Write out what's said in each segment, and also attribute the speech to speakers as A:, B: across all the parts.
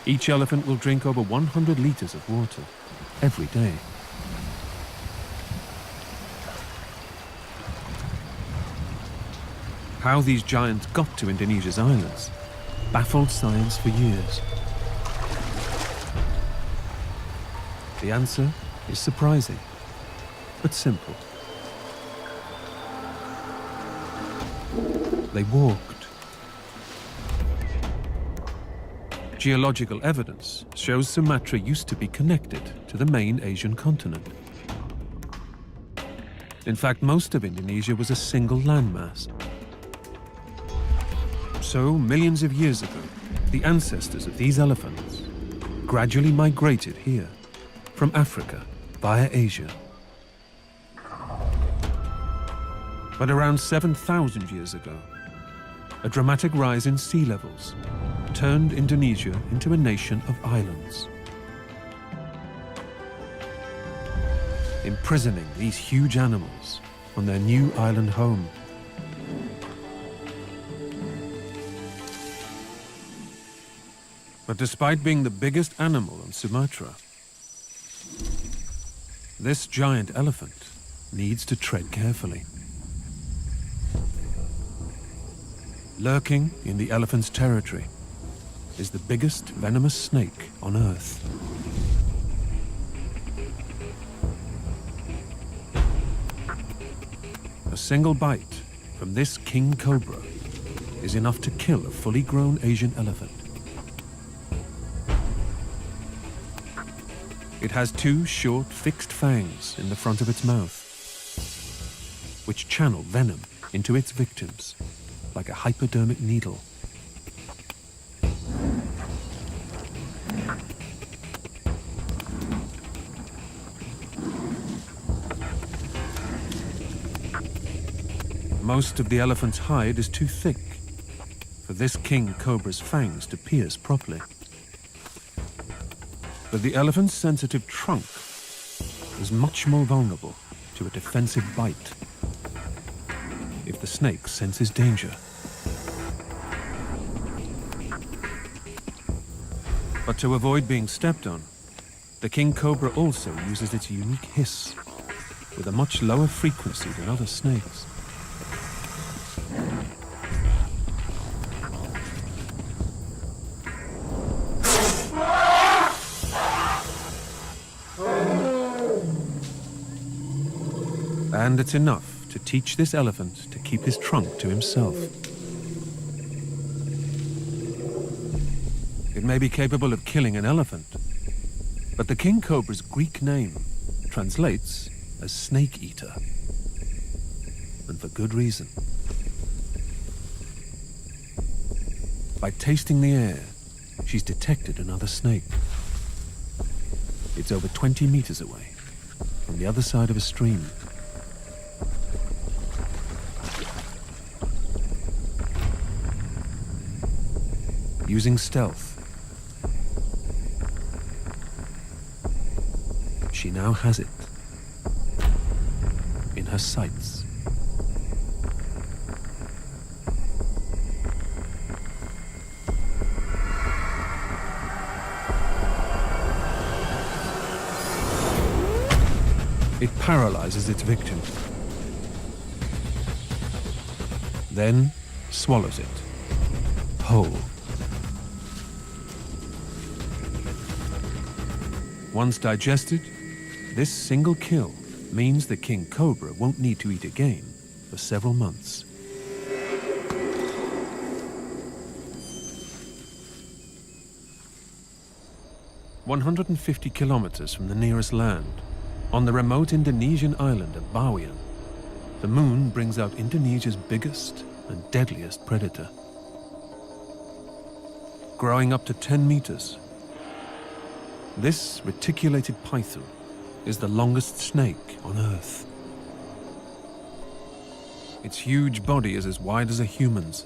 A: Each elephant will drink over 100 liters of water every day. How these giants got to Indonesia's islands baffled science for years. The answer is surprising, but simple. They walked. Geological evidence shows Sumatra used to be connected to the main Asian continent. In fact, most of Indonesia was a single landmass. So, millions of years ago, the ancestors of these elephants gradually migrated here from Africa via Asia. But around 7,000 years ago, a dramatic rise in sea levels turned Indonesia into a nation of islands. Imprisoning these huge animals on their new island home. But despite being the biggest animal on Sumatra, this giant elephant needs to tread carefully. Lurking in the elephant's territory is the biggest venomous snake on Earth. A single bite from this king cobra is enough to kill a fully grown Asian elephant. It has two short, fixed fangs in the front of its mouth, which channel venom into its victims like a hypodermic needle. Most of the elephant's hide is too thick for this king cobra's fangs to pierce properly. But the elephant's sensitive trunk is much more vulnerable to a defensive bite if the snake senses danger. But to avoid being stepped on, the king cobra also uses its unique hiss with a much lower frequency than other snakes. And it's enough to teach this elephant to keep his trunk to himself. It may be capable of killing an elephant, but the king cobra's Greek name translates as snake eater, and for good reason. By tasting the air, she's detected another snake. It's over 20 meters away, on the other side of a stream. Using stealth, she now has it in her sights. It paralyzes its victim, then swallows it whole. Once digested, this single kill means the king cobra won't need to eat again for several months. "150 kilometers from the nearest land, on the remote Indonesian island of Bawean, the moon brings out Indonesia's biggest and deadliest predator. Growing up to 10 meters, this reticulated python is the longest snake on Earth. Its huge body is as wide as a human's,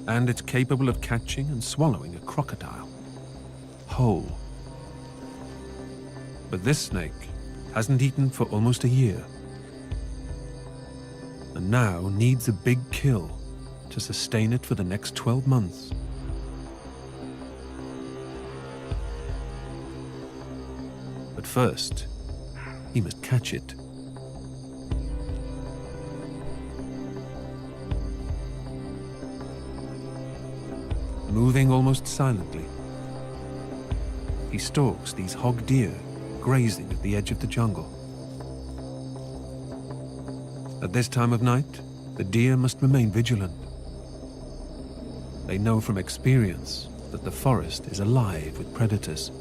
A: and it's capable of catching and swallowing a crocodile whole. But this snake hasn't eaten for almost a year, and now needs a big kill to sustain it for the next 12 months. But first, he must catch it. Moving almost silently, he stalks these hog deer grazing at the edge of the jungle. At this time of night, the deer must remain vigilant. They know from experience that the forest is alive with predators.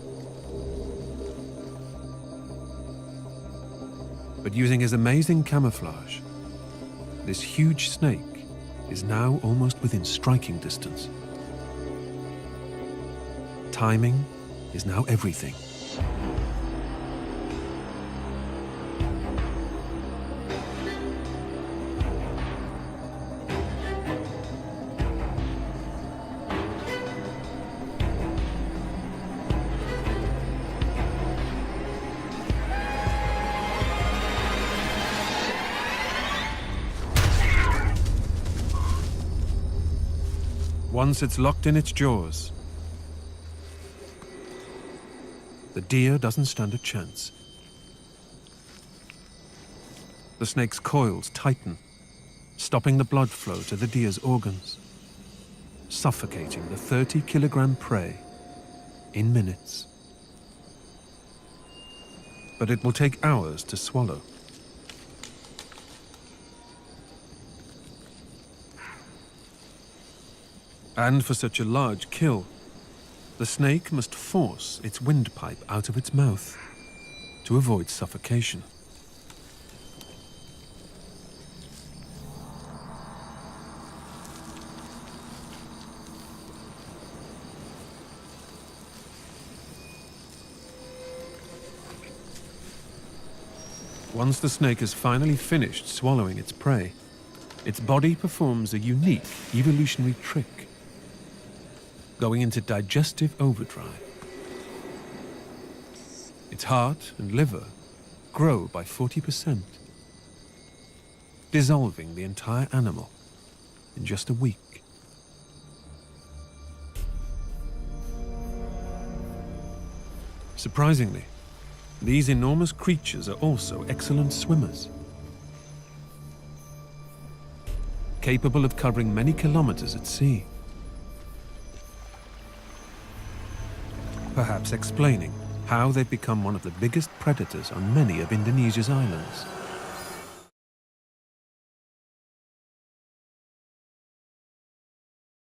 A: But using his amazing camouflage, this huge snake is now almost within striking distance. Timing is now everything. Once it's locked in its jaws, the deer doesn't stand a chance. The snake's coils tighten, stopping the blood flow to the deer's organs, suffocating the 30-kilogram prey in minutes. But it will take hours to swallow. And for such a large kill, the snake must force its windpipe out of its mouth to avoid suffocation. Once the snake has finally finished swallowing its prey, its body performs a unique evolutionary trick, going into digestive overdrive. Its heart and liver grow by 40%, dissolving the entire animal in just a week. Surprisingly, these enormous creatures are also excellent swimmers, capable of covering many kilometers at sea. Perhaps explaining how they've become one of the biggest predators on many of Indonesia's islands.